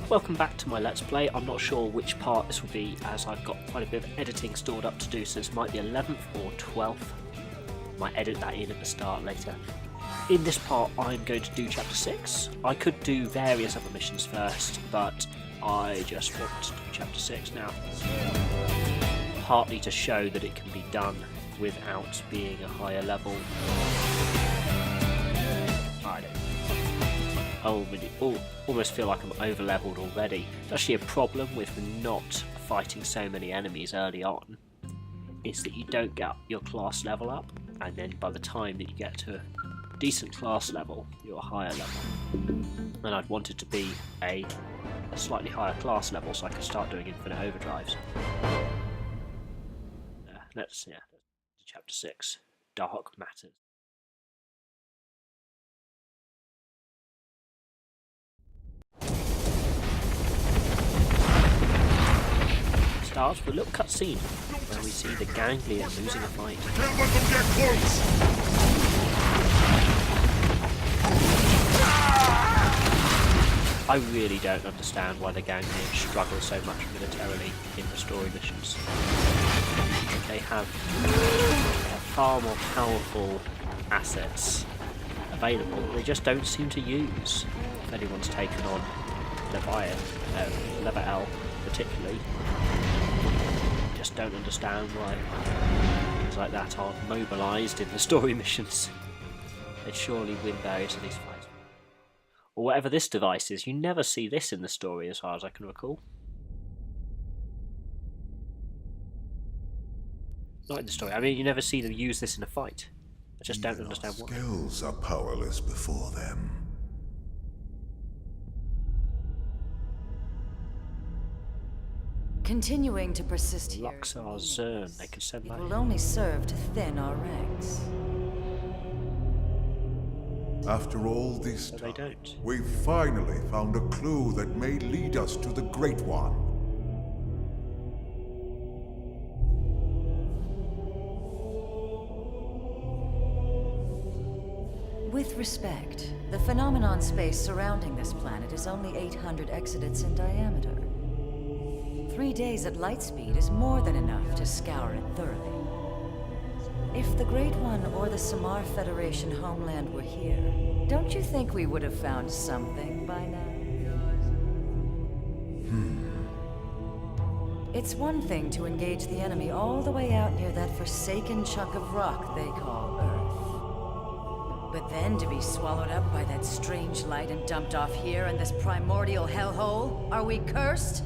welcome back to my Let's Play. I'm not sure which part this will be, as I've got quite a bit of editing stored up to do, so this might be 11th or 12th. Might edit that in at the start later. In this part I'm going to do Chapter 6. I could do various other missions first, but I just want to do Chapter 6 now. Partly to show that it can be done without being a higher level. I almost feel like I'm over leveled already. It's actually a problem with not fighting so many enemies early on, is that you don't get your class level up, and then by the time that you get to a decent class level, you're a higher level. And I'd want it to be a slightly higher class level so I can start doing infinite overdrives. Let's Chapter 6, Dark Matters. Starts with a little cutscene where we see the ganglion losing a fight. Can't let them get close! I really don't understand why the ganglion struggle so much militarily in the story missions. They have far more powerful assets available that they just don't seem to use. If anyone's taken on Lever L particularly, just don't understand why things like that are mobilised in the story missions. They'd surely win various of these fights. Or whatever this device is, you never see this in the story as far as I can recall. Not in the story, I mean you never see them use this in a fight. I just don't understand why. Skills are powerless before them. Continuing to persist here Luxar Zern, they can send that will in. only serve to thin our ranks. After all this But they time, don't. we finally found a clue that may lead us to the Great One. With respect, the phenomenon space surrounding this planet is only 800 exodits in diameter. 3 days at light speed is more than enough to scour it thoroughly. If the Great One or the Samar Federation homeland were here, don't you think we would have found something by now? It's one thing to engage the enemy all the way out near that forsaken chunk of rock they call Earth. But then to be swallowed up by that strange light and dumped off here in this primordial hellhole? Are we cursed?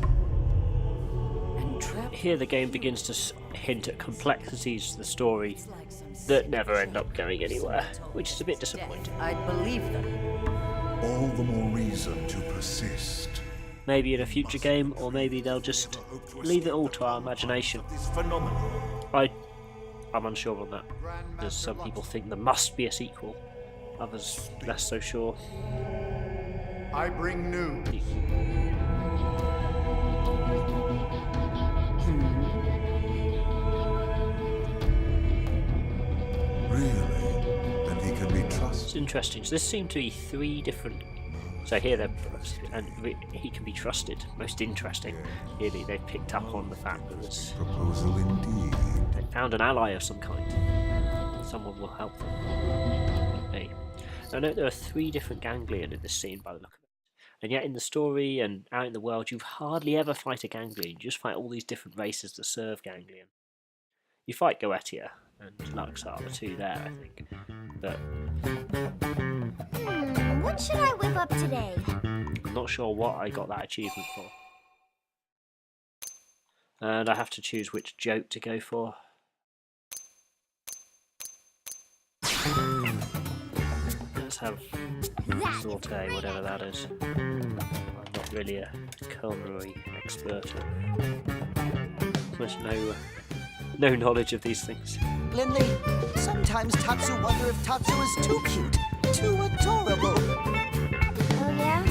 Here the game begins to hint at complexities to the story that never end up going anywhere, which is a bit disappointing. I'd believe them. All the more reason to persist. Maybe in a future game, or maybe they'll just leave it all to our imagination. I'm unsure on that, because some people think there must be a sequel, others less so sure. I bring news. Really? And he can be It's trusted. interesting. So this seemed to be 3 different. So here they're, and he can be trusted. Most interesting. Really, they've picked up on the fact that this. Proposal indeed. They found an ally of some kind. Someone will help them. Hey. I know there are 3 different ganglion in this scene by the look of it. And yet in the story and out in the world, you hardly ever fight a ganglion. You just fight all these different races that serve ganglion. You fight Goetia and Luxar, the 2 there, I think. But What should I whip up today? I'm not sure what I got that achievement for. And I have to choose which joke to go for. Let's have saute, whatever that is. I'm not really a culinary expert. There's no knowledge of these things. Lindley, sometimes Tatsu wonder if Tatsu is too cute, too adorable. Oh yeah?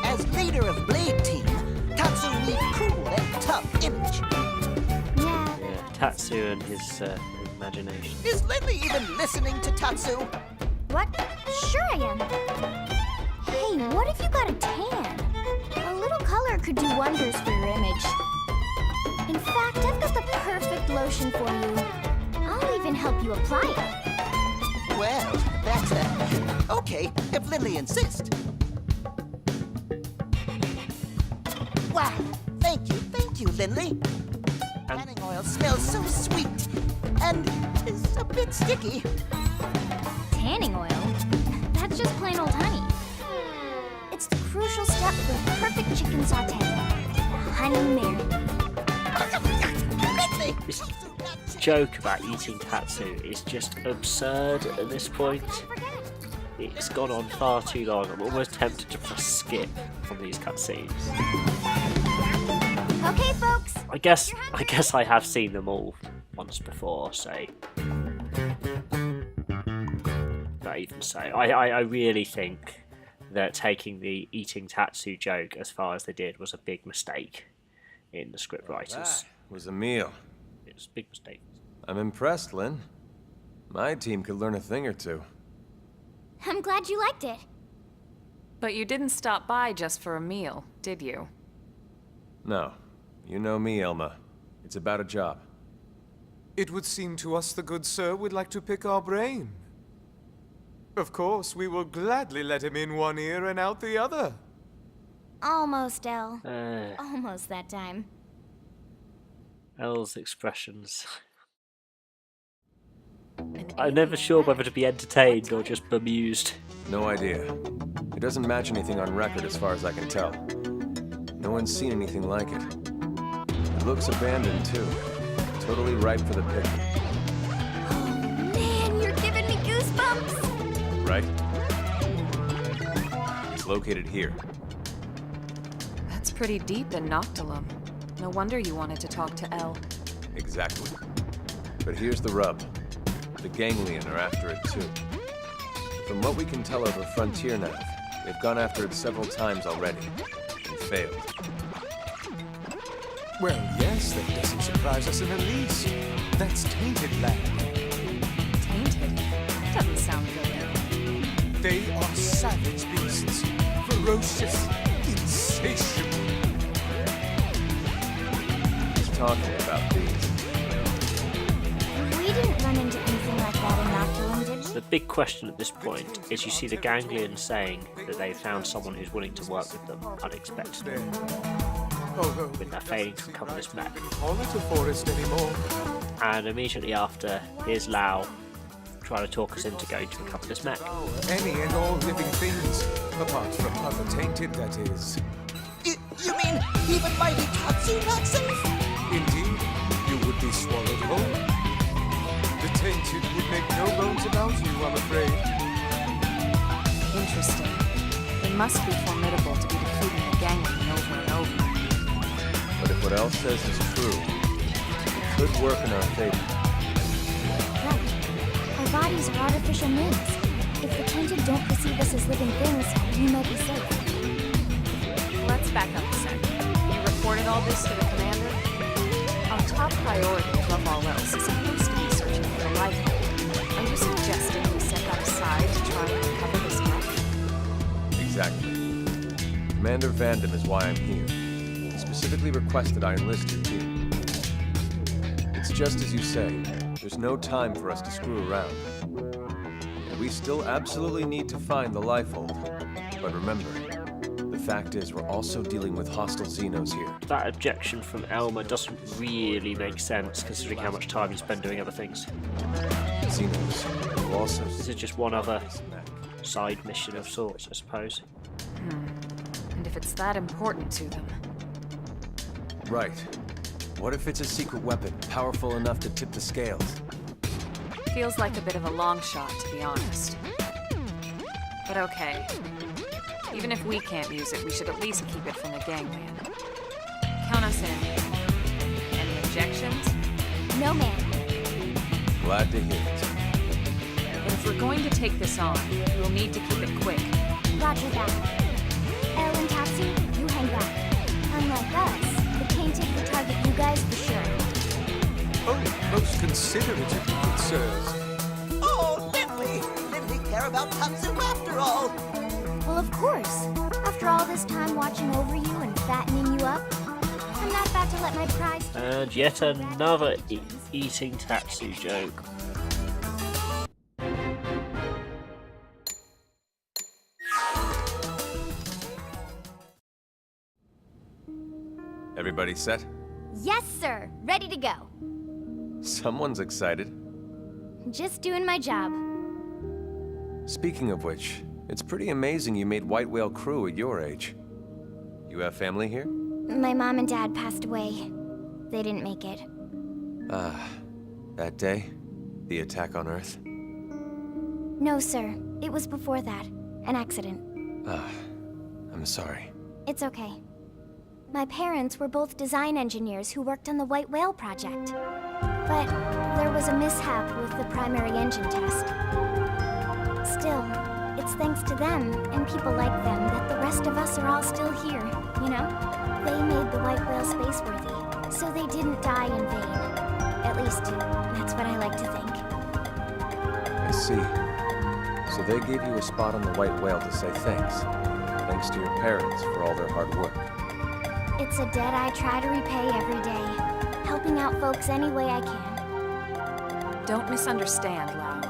As leader of Blade Team, Tatsu needs cool and tough image. Yeah. Yeah, Tatsu and his imagination. Is Lindley even listening to Tatsu? What? Sure I am. Hey, what if you got a tan? A little could do wonders for your image. In fact, I've got the perfect lotion for you. I'll even help you apply it. Well, that's okay, if Lindley insists. Wow, thank you, Lindley. Tanning oil smells so sweet, and is a bit sticky. Tanning oil? That's just plain old honey. It's the crucial step for the perfect chicken sauté. The honey mary. Lindley! This joke about eating Tatsu is just absurd at this point. It's gone on far too long. I'm almost tempted to press skip on these cutscenes. Okay, folks. I guess I have seen them all once before, so. But even so, I really think that taking the eating Tatsu joke as far as they did was a big mistake in the script writers. That was a meal. It was a big mistake. I'm impressed, Lynn. My team could learn a thing or two. I'm glad you liked it. But you didn't stop by just for a meal, did you? No. You know me, Elma. It's about a job. It would seem to us the good sir would like to pick our brain. Of course, we will gladly let him in one ear and out the other. Almost, Elle. Almost that time. Elle's expressions. I'm never sure whether to be entertained or just bemused. No idea. It doesn't match anything on record as far as I can tell. No one's seen anything like it. It looks abandoned, too. Totally ripe for the picking. Man, you're giving me goosebumps! Right? It's located here. That's pretty deep in Noctilum. No wonder you wanted to talk to Elle. Exactly. But here's the rub. The Ganglion are after it, too. From what we can tell over Frontier Nav, they've gone after it several times already, and failed. Well, yes, that doesn't surprise us in the least. That's Tainted Land. Tainted? That doesn't sound good. They are savage beasts, ferocious, insatiable. He's talking about these. We didn't run into anything like that in Noctilum, did we? The big question at this point is you see the Ganglion saying that they found someone who's willing to work with them unexpectedly, with their failing to recover this mech. Call it a forest anymore. And immediately after, here's Lau trying to talk us into going to recover this mech. Any and all living things, apart from other tainted, that is. You mean even mighty Tatsu not safe? Indeed, you would be swallowed whole. The tainted would make no bones about you, I'm afraid. Interesting. They must be formidable to be defeating the Ganglion over and over. But if what Elle says is true, it could work in our favor. Right. Our bodies are artificial moons. If the tainted don't perceive us as living things, we might be safe. Let's back up a second. You reported all this to the commander? Our top priority, above all else, is supposed to be searching for the life hold. Are you suggesting we set that aside to try and recover this mech? Exactly. Commander Vandam is why I'm here. He specifically requested I enlist your team. It's just as you say. There's no time for us to screw around. And we still absolutely need to find the life hold. But remember, the fact is we're also dealing with hostile Xenos here. That objection from Elma doesn't really make sense considering how much time you spend doing other things. Xenos will also... This is just one other side mission of sorts, I suppose. And if it's that important to them? Right. What if it's a secret weapon, powerful enough to tip the scales? Feels like a bit of a long shot, to be honest. But okay. Even if we can't use it, we should at least keep it from the Ganglion. Count us in. Any objections? No, ma'am. Glad to hear it. But if we're going to take this on, we'll need to keep it quick. Roger that. Elle and Tatsu, you hang back. Unlike us, the tainted will target you guys for sure. Oh, most considerate of you, good sirs. Oh, Lindley! Lindley care about Tatsu after all! Well, of course. After all this time watching over you and fattening you up, I'm not about to let my pride... And yet another eating Tatsu joke. Everybody set? Yes, sir. Ready to go. Someone's excited. Just doing my job. Speaking of which, it's pretty amazing you made White Whale crew at your age. You have family here? My mom and dad passed away. They didn't make it. Ah, that day? The attack on Earth? No, sir. It was before that. An accident. Ah, I'm sorry. It's okay. My parents were both design engineers who worked on the White Whale project. But there was a mishap with the primary engine test. Still, it's thanks to them and people like them that the rest of us are all still here, you know? They made the White Whale spaceworthy, so they didn't die in vain. At least, that's what I like to think. I see. So they gave you a spot on the White Whale to say thanks. Thanks to your parents for all their hard work. It's a debt I try to repay every day, helping out folks any way I can. Don't misunderstand, Lau.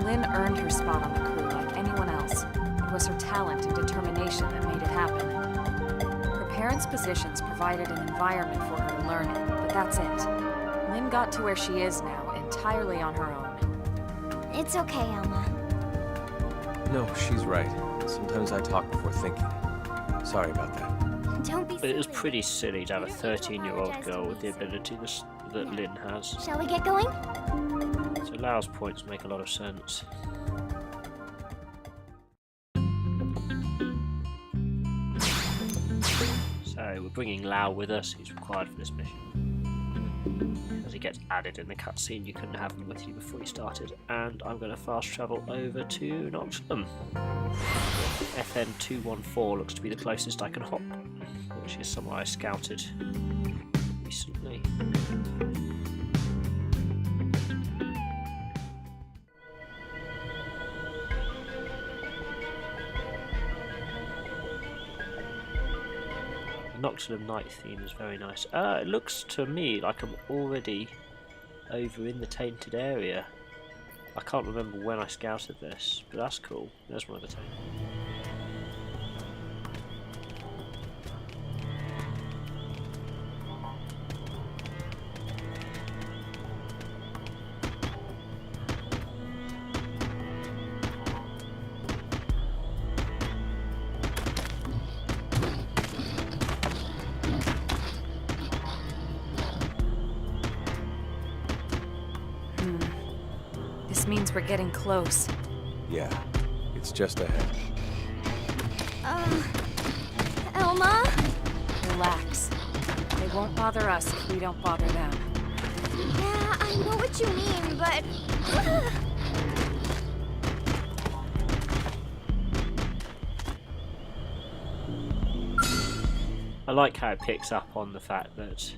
Lynn earned her spot on the crew like anyone else. It was her talent and determination that made it happen. Her parents' positions provided an environment for her to learn in, but that's it. Lynn got to where she is now entirely on her own. It's okay, Elma. No, she's right. Sometimes I talk before thinking. Sorry about that. Don't be But it was silly. pretty silly to have a 13-year-old girl with the ability that Lynn has. Shall we get going? So Lau's points make a lot of sense. So we're bringing Lau with us. He's required for this mission. As he gets added in the cutscene, you couldn't have him with you before you started. And I'm going to fast travel over to Noctilum. FN214 looks to be the closest I can hop, which is somewhere I scouted recently. The Noctilum night theme is very nice. It looks to me like I'm already over in the tainted area. I can't remember when I scouted this, but that's cool. There's one of the tainted. This means we're getting close. Yeah, it's just ahead. Elma? Relax. They won't bother us if we don't bother them. Yeah, I know what you mean, but... I like how it picks up on the fact that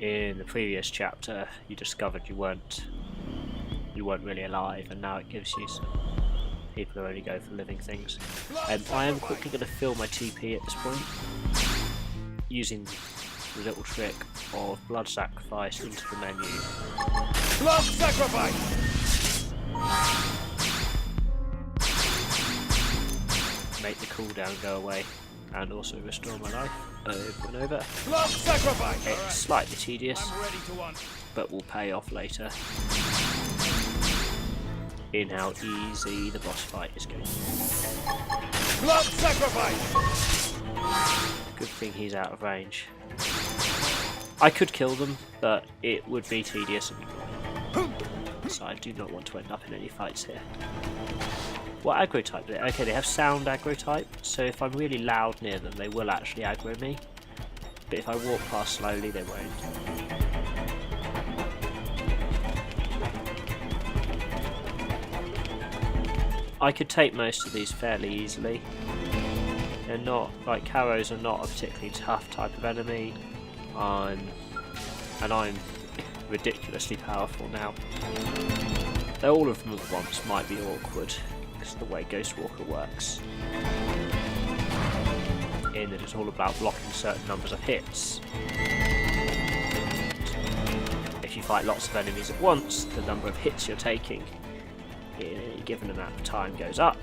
in the previous chapter you discovered you weren't really alive, and now it gives you some people who only go for living things. I am quickly going to fill my TP at this point using the little trick of blood sacrifice into the menu. Blood sacrifice! Make the cooldown go away and also restore my life over and over. Blood sacrifice! It's slightly tedious, I'm ready to hunt. but will pay off later in how easy the boss fight is going. Blood sacrifice! Good thing he's out of range. I could kill them, but it would be tedious, so I do not want to end up in any fights here. What aggro type do they? Okay, they have sound aggro type, so if I'm really loud near them, they will actually aggro me. But if I walk past slowly, they won't. I could take most of these fairly easily. They're not, like, Karos are not a particularly tough type of enemy. And I'm ridiculously powerful now. Though all of them at once might be awkward, because of the way Ghostwalker works. is all about blocking certain numbers of hits. If you fight lots of enemies at once, the number of hits you're taking in a given amount of time goes up.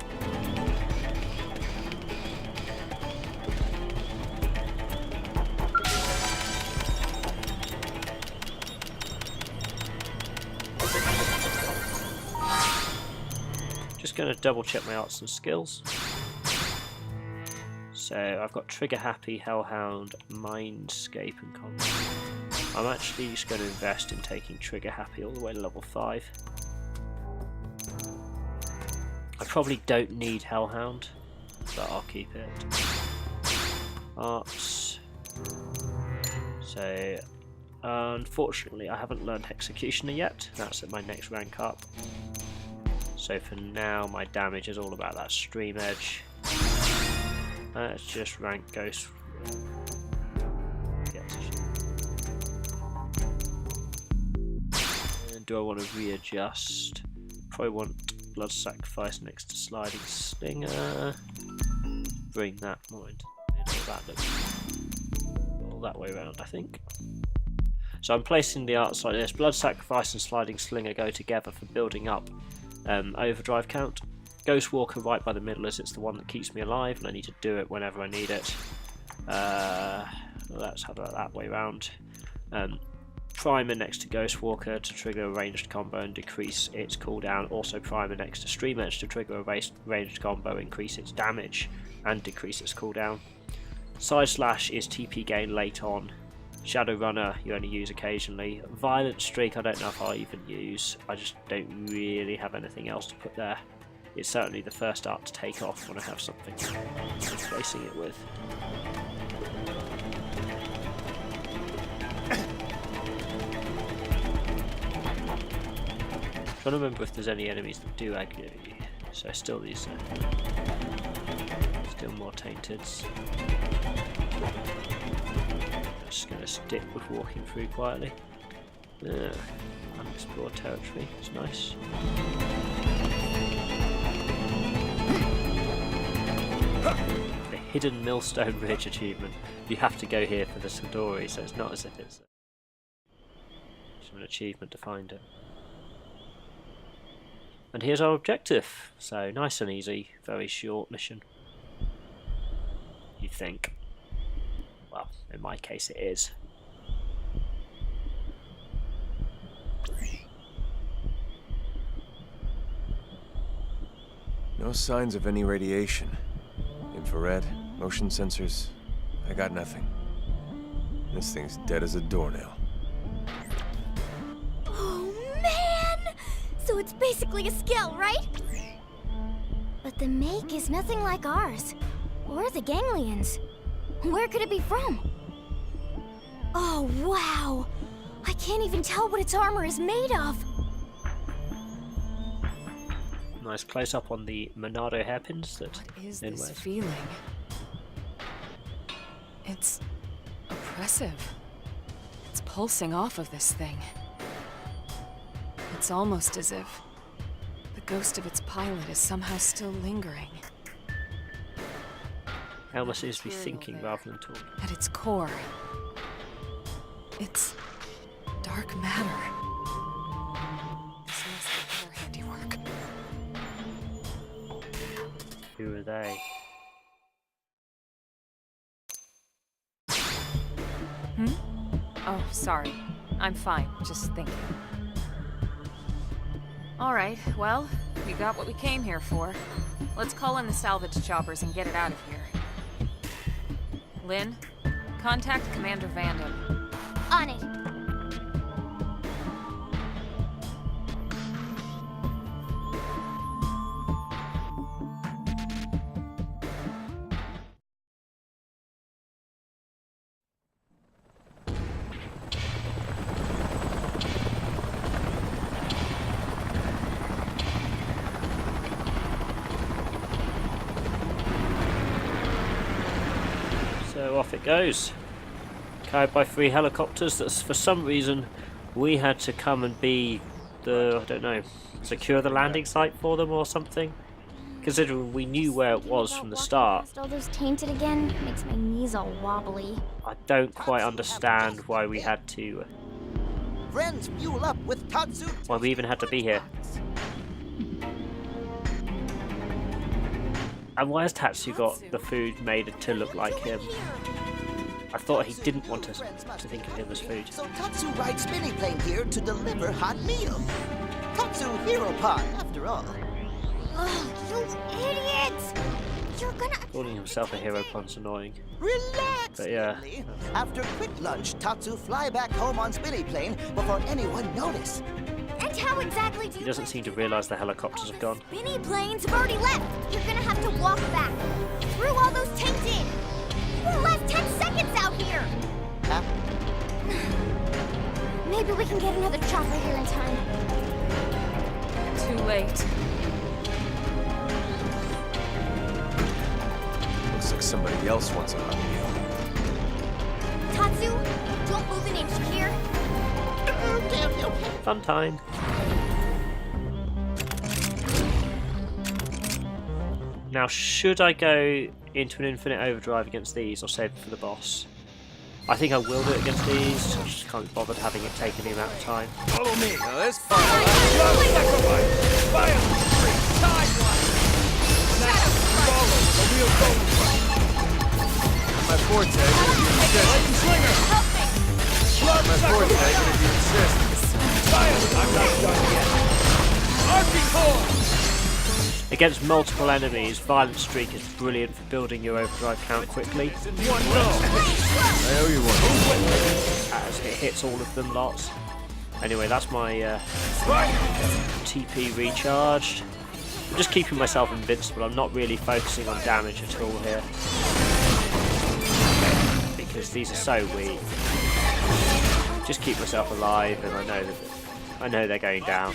Just going to double check my arts and skills. So I've got Trigger Happy, Hellhound, Mindscape and Combat. I'm actually just going to invest in taking Trigger Happy all the way to level 5. I probably don't need Hellhound, but I'll keep it. Arts. So unfortunately I haven't learned Executioner yet. That's at my next rank up. So for now my damage is all about that Stream Edge. Let's just rank Ghost. And do I want to readjust? Probably want Blood Sacrifice next to Sliding Slinger. Bring that more into the middle. That looks all that way around, I think. So I'm placing the arts like this. Blood Sacrifice and Sliding Slinger go together for building up overdrive count. Ghost Walker right by the middle as it's the one that keeps me alive and I need to do it whenever I need it. Let's have it that way around. Primer next to Ghost Walker to trigger a ranged combo and decrease its cooldown. Also Primer next to Stream Edge to trigger a ranged combo, increase its damage and decrease its cooldown. Side Slash is TP gain late on. Shadow Runner you only use occasionally. Violent Streak I don't know if I'll even use. I just don't really have anything else to put there. It's certainly the first art to take off when I have something I'm replacing it with. I'm trying to remember if there's any enemies that do aggro you. So still these still more tainteds. Just going to stick with walking through quietly. Unexplored territory, it's nice. The Hidden Millstone Ridge achievement. You have to go here for the Sidori, so it's not as if it's an achievement to find it. And here's our objective. So nice and easy, very short mission. You think? Well, in my case it is. No signs of any radiation. Infrared, motion sensors, I got nothing. This thing's dead as a doornail. Oh, man! So it's basically a skill, right? But the make is nothing like ours. Or the ganglions. Where could it be from? Oh, wow! I can't even tell what its armor is made of. Nice close up on the Monado hairpins that What is this feeling? It's oppressive. It's pulsing off of this thing. It's almost as if the ghost of its pilot is somehow still lingering. Elma seems to be thinking rather than talking. At its core, it's dark matter. This must be their handiwork. Who are they? Oh, sorry. I'm fine. Just thinking. Alright, well, we got what we came here for. Let's call in the salvage choppers and get it out of here. Lynn, contact Commander Vanden. On it. So off it goes. Carried by 3 helicopters. That's for some reason we had to come and be the, I don't know, secure the landing site for them or something. considering we knew where it was from the start. Past all those tainted again makes my knees all wobbly. I don't quite understand why we had to, Friends, fuel up with Tatsu. why we even had to be here. And why has Tatsu got the food made to look like him? I thought he didn't want us to think of him as food. So Tatsu rides mini plane here to deliver hot meals. Tatsu Hero Pod, after all. Oh, you idiots! You're gonna... Calling himself a hero plant's annoying. Relax, But yeah. Lily. After quick lunch, Tatsu fly back home on spinny plane before anyone notice. And how exactly do He you... doesn't seem to realise the helicopters have gone. Spinny planes have already left! You're gonna have to walk back! Through all those tainted! You won't last 10 seconds out here! Huh? Maybe we can get another chopper here in time. Too late. Looks like somebody else wants a hot meal. Tatsu, don't move an inch here. Fun time. Now, should I go into an infinite overdrive against these or save it for the boss? I think I will do it against these. I just can't be bothered having it take any amount of time. Follow me. Now this fire. Love sacrifice. Fire. Sidewise. Now, follow the wheel going. My forte, but if you insist. Lightning slinger. Love My forte, sacrifice. but if you insist. Fire. I'm not done yet. Arctic core. Against multiple enemies, Violent Streak is brilliant for building your overdrive count quickly, One go. I owe you one. as it hits all of them lots. Anyway, that's my TP recharged. I'm just keeping myself invincible. I'm not really focusing on damage at all here, because these are so weak. Just keep myself alive, and I know they're going down.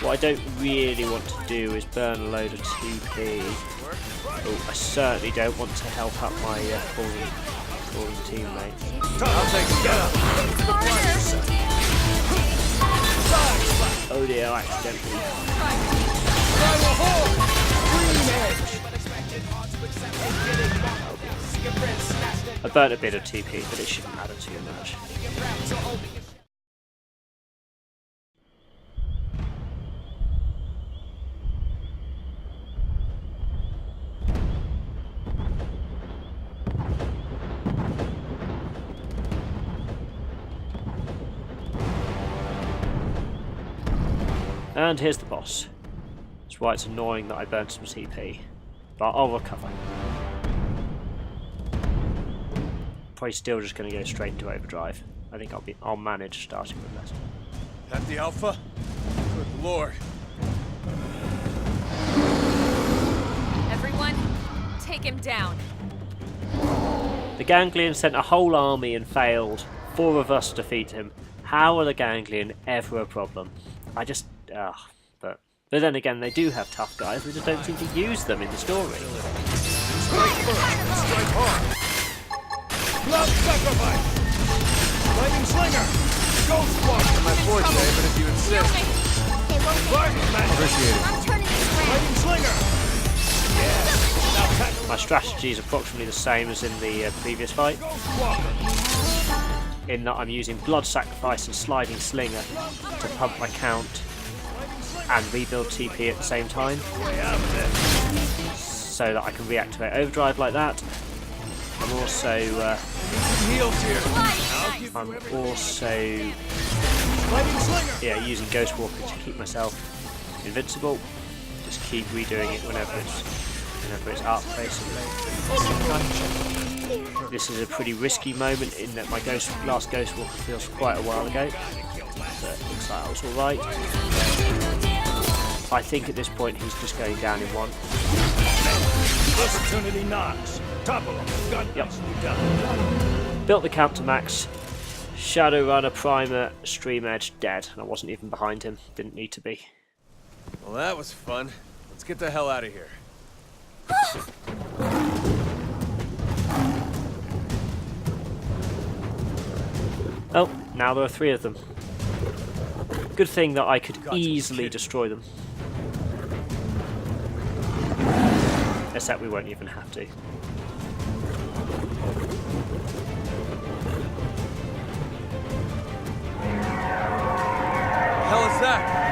What I don't really want to do is burn a load of TP. Oh, I certainly don't want to help out my fallen teammate. I'll take it. Get up. Oh dear, I accidentally. I burnt a bit of TP, but it shouldn't matter too much. And here's the boss. That's why it's annoying that I burnt some TP, but I'll recover. Probably still just going to go straight into overdrive. I think I'll manage starting with that. That the Alpha? Good lord. Everyone, take him down. The Ganglion sent a whole army and failed. 4 of us defeat him. How are the Ganglion ever a problem? I just... But then again, they do have tough guys, we just don't seem to use them in the story. Strike first. Strike hard. Love sacrifice. Lightning slinger. Ghost walker. My forte, but if you insist. They won't Lightning man. Appreciate it. I'm turning this around. Lightning slinger. Yeah. Now tackle. My strategy is approximately the same as in the previous fight, Ghost walker. in that I'm using Blood Sacrifice and Sliding Slinger to pump my count and rebuild TP at the same time, Way out of there. so that I can reactivate overdrive like that. I'm also Heals here. I'll give I'm you everything. also Lightning slinger. using Ghost Walker to keep myself invincible. Just keep redoing it whenever it's up, basically. This is a pretty risky moment in that my last Ghost Walker feels quite a while ago, but it looks like I was alright. I think at this point he's just going down in one. Opportunity knocks. Topple him. Gun Yep. nicely done. Built the count to max. Shadowrunner, Primer, Stream Edge dead, and I wasn't even behind him. Didn't need to be. Well, that was fun. Let's get the hell out of here. Oh, now there are 3 of them. Good thing that I could easily destroy them. Except we won't even have to. Hell is that?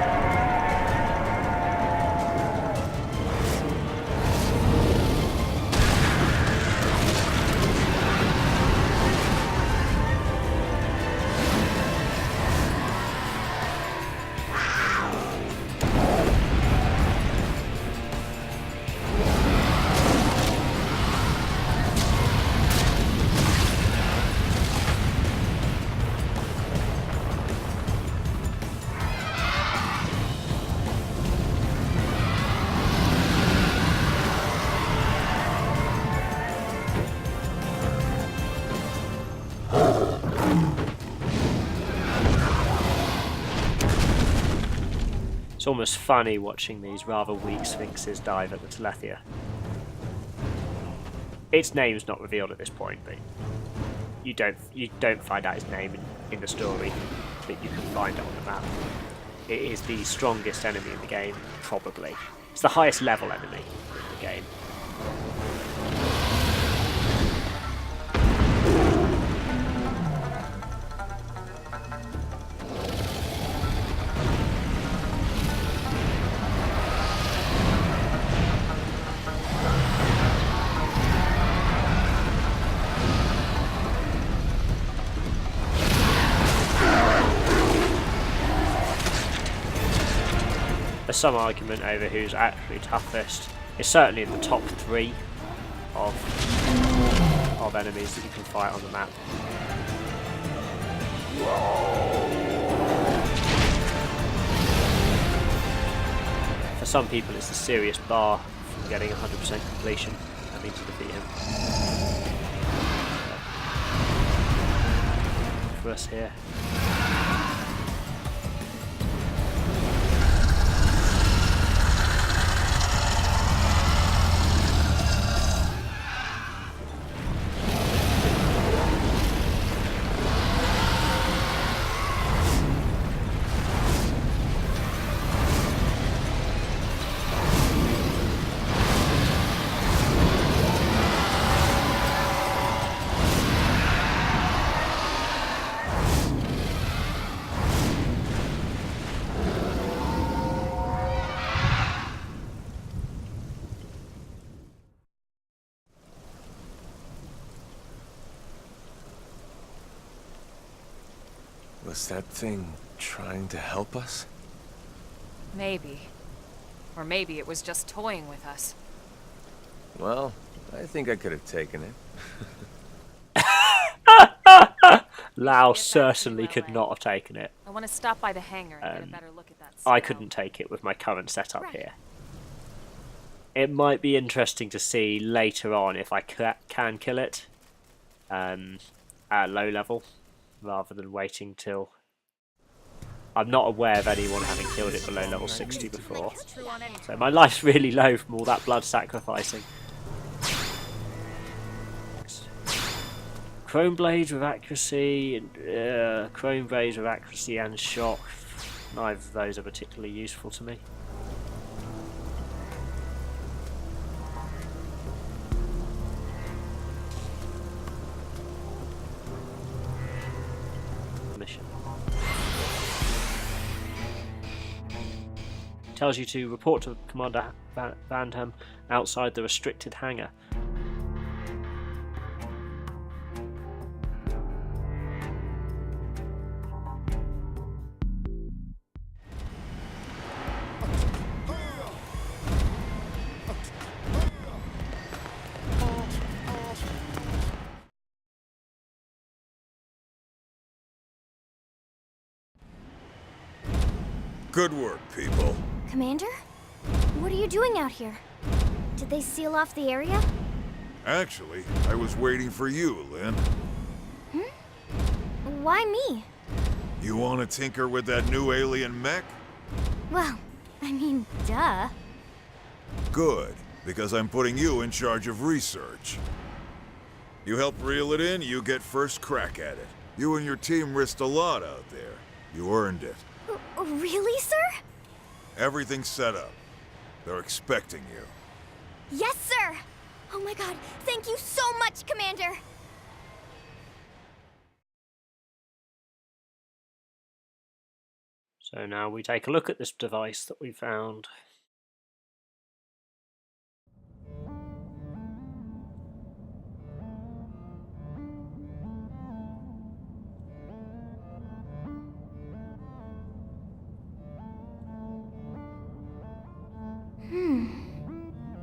It's almost funny watching these rather weak sphinxes dive at the Telethia. Its name's not revealed at this point, but you don't find out its name in the story, but you can find it on the map. It is the strongest enemy in the game, probably. It's the highest level enemy in the game. There's some argument over who's actually toughest. It's certainly in the top 3 of enemies that you can fight on the map. For some people it's a serious bar from getting 100% completion, having to defeat him. For us here. Was that thing trying to help us? Maybe. Or maybe it was just toying with us. Well, I think I could have taken it. Lau certainly could not have taken it. I want to stop by the hangar and get a better look at that. I couldn't take it with my current setup here. It might be interesting to see later on if I can kill it at low level, rather than waiting till... I'm not aware of anyone having killed it below level 60 before, so my life's really low from all that blood sacrificing. Chrome blades with accuracy, and chrome blades with accuracy and shock. Neither of those are particularly useful to me. Mission tells you to report to Commander Vandham outside the restricted hangar. Good work, people. Commander? What are you doing out here? Did they seal off the area? Actually, I was waiting for you, Lynn. Why me? You want to tinker with that new alien mech? Well, I mean, duh. Good, because I'm putting you in charge of research. You help reel it in, you get first crack at it. You and your team risked a lot out there. You earned it. Really, sir? Everything's set up. They're expecting you. Yes, sir! Oh my god, thank you so much, Commander! So now we take a look at this device that we found.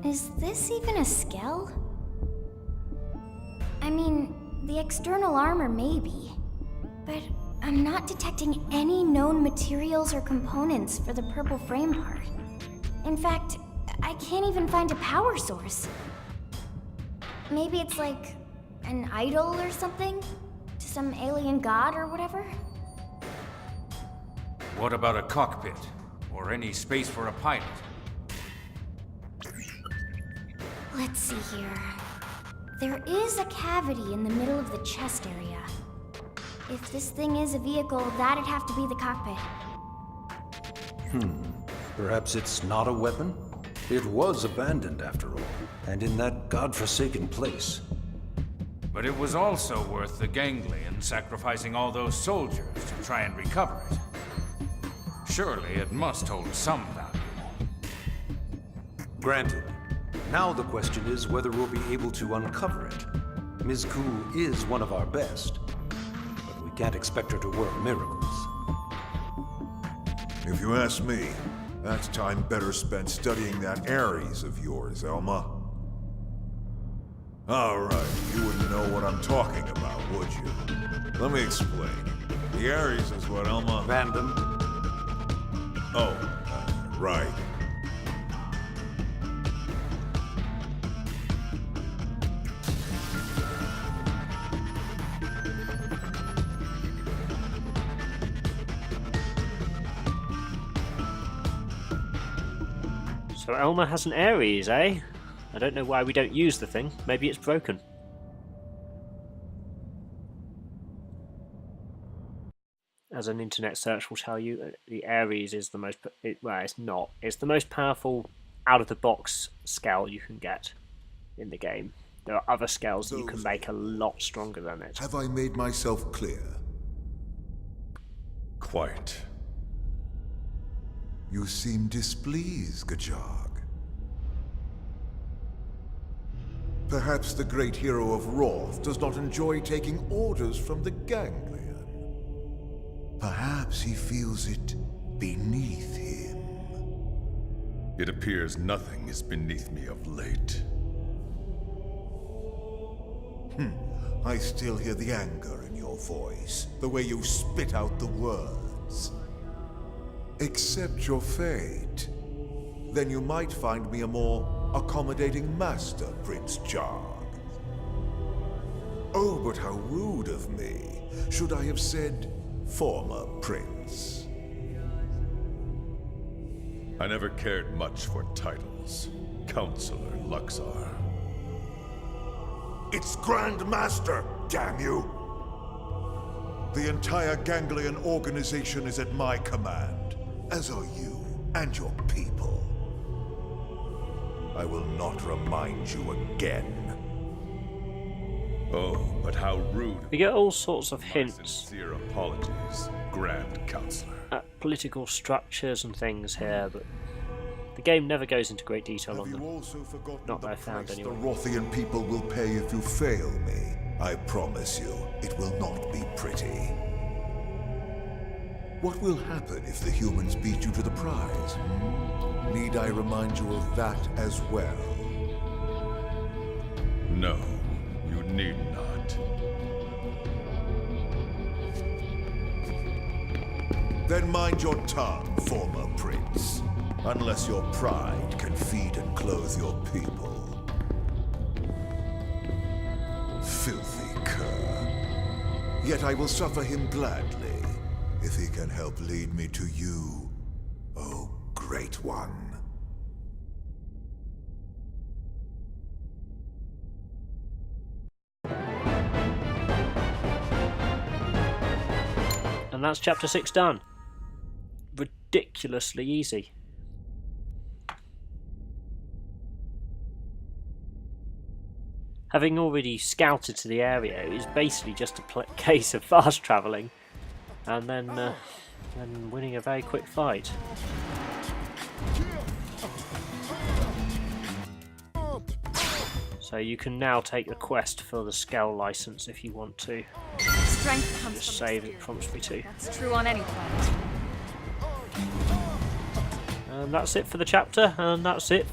Is this even a Skell? I mean, the external armor maybe, but I'm not detecting any known materials or components for the purple frame part. In fact, I can't even find a power source. Maybe it's like an idol or something? To some alien god or whatever? What about a cockpit? Or any space for a pilot? Let's see here. There is a cavity in the middle of the chest area. If this thing is a vehicle, that'd have to be the cockpit. Perhaps it's not a weapon? It was abandoned after all, and in that godforsaken place. But it was also worth the ganglion sacrificing all those soldiers to try and recover it. Surely it must hold some value. Granted. Now the question is whether we'll be able to uncover it. Ms. Koo is one of our best, but we can't expect her to work miracles. If you ask me, that's time better spent studying that Ares of yours, Elma. Alright, you wouldn't know what I'm talking about, would you? Let me explain. The Ares is what Elma... Vandam? Oh, right. So Elma has an Ares, eh? I don't know why we don't use the thing. Maybe it's broken. As an internet search will tell you, the Ares is the most... well, it's not. It's the most powerful out-of-the-box Skell you can get in the game. There are other Skells that you can make a lot stronger than it. Have I made myself clear? Quite. You seem displeased, Gajag. Perhaps the great hero of Roth does not enjoy taking orders from the ganglion. Perhaps he feels it beneath him. It appears nothing is beneath me of late. I still hear the anger in your voice, the way you spit out the words. Accept your fate. Then you might find me a more accommodating master, Prince Jarg. Oh, but how rude of me. Should I have said former prince? I never cared much for titles. Counselor Luxar. It's Grand Master, damn you! The entire ganglion organization is at my command, as are you and your people. I will not remind you again. Oh, but how rude. We get all sorts of My hints sincere apologies, Grand Counselor. at political structures and things here, but the game never goes into great detail Have on you them. also forgotten Not the that I found price anyway. the Rothian people will pay if you fail me? I promise you, it will not be pretty. What will happen if the humans beat you to the prize? Need I remind you of that as well? No, you need not. Then mind your tongue, former prince. Unless your pride can feed and clothe your people. Filthy cur. Yet I will suffer him gladly, if he can help lead me to you, O Great One. And that's chapter 6 done. Ridiculously easy. Having already scouted to the area, it is basically just a case of fast travelling and then winning a very quick fight. So you can now take the quest for the Skell license if you want to. Strength comes Just from save it prompts me to. That's true on any planet. And that's it for the chapter, and that's it